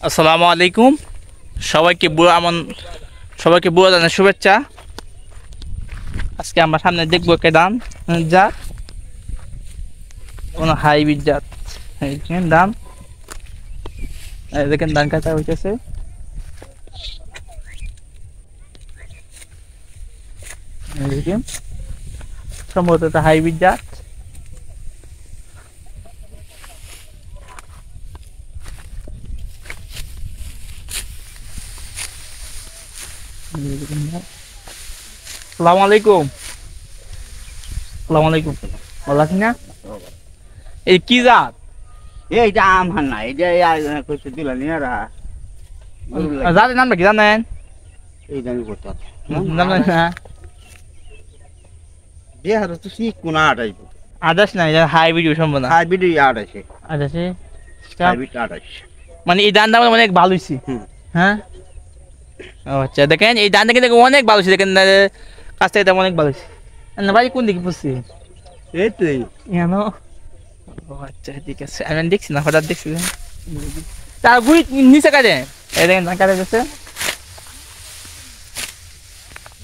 আসসালামু আলাইকুম। সবাইকে বুড়ো দানের শুভেচ্ছা। আজকে আমরা সামনে দেখবো একটা ধান জাত, কোন হাইব্রিড জাত। ধান দেখেন, ধান কাটা হইতেছে। সম্ভবত একটা হাইব্রিড জাত। আসসালামু আলাইকুম। আসসালামু আলাইকুম। ভালো আছেন না? এই কি জাত? এইটা আমার না, এটা কইতে দিলাম জাতের নামটা কি জানেন? এইটা আমি করতে জানেন না? বিহার তো কি কোন আটাইব আদার্স না, এটা হাইব্রিড সম্ভব না। হাইব্রিড আটাইছে, আদার্সে হাইব্রিড আটাইছে। মানে এই ধানটা আমার অনেক ভালো হয়েছে। হ্যাঁ, ও আচ্ছা, দেখেন এই ধানটা কিন্তু অনেক ভালো হয়েছে। দেখেন কাছ থেকে অনেক ভালো হয়েছে। না ভাই, কোন দিকে পড়ছি? এই তো কেন? ও আচ্ছা, ঠিক আছে। আমি দেখছি না, হঠাৎ দেখছি তার গুড়ি নিচে কাটে। এই দেখেন ধান কাটা গেছে,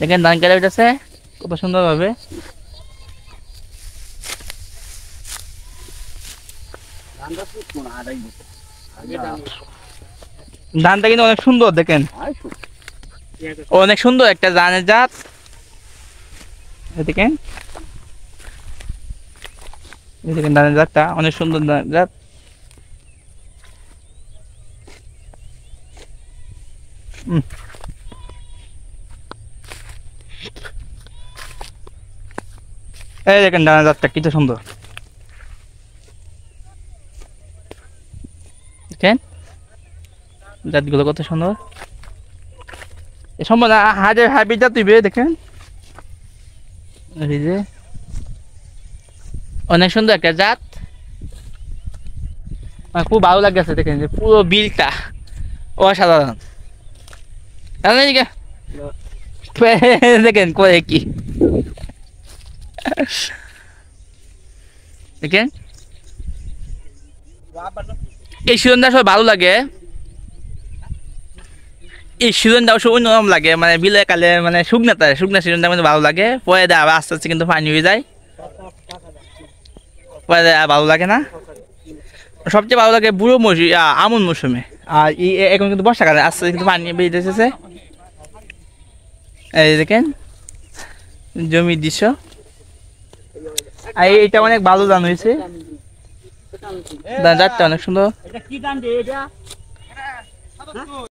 দেখেন ধান কাটা গেছে কত সুন্দর ভাবে। ধানটা কিন্তু অনেক সুন্দর, দেখেন অনেক সুন্দর একটা ধানের জাত। দেখেন, এই দেখেন ধানের জাতটা অনেক সুন্দর ধানের জাত। এই দেখেন ধানের জাতটা কত সুন্দর, দেখেন জাতগুলো কত সুন্দর। এ সম্ভব না হাইব্রিড জাত দিবে। দেখেন এই যে অনেক সুন্দর একটা জাত, আমার খুব ভালো লাগছে। দেখেন যে পুরো বিলটা অসাধারণ। দেখেন করে কি, দেখেন এই সিজনটা সব ভালো লাগে। এই সিজনটা অবশ্য অন্যরকম লাগে, মানে বিলে কালে মানে শুকনা সিজনটা মানে ভালো লাগে। পরে দেয় আবার আস্তে আস্তে কিন্তু পানি হয়ে যায়, পরে দেয় আর ভালো লাগে না। সবচেয়ে ভালো লাগে বুড়ো আমন মৌসুমে। আর এখন কিন্তু বর্ষাকালে আস্তে আস্তে কিন্তু পানি বেরিয়ে এসেছে। এই দেখেন জমির দৃশ্য। আর এটা অনেক ভালো ধান হয়েছে, ধানটা অনেক সুন্দর।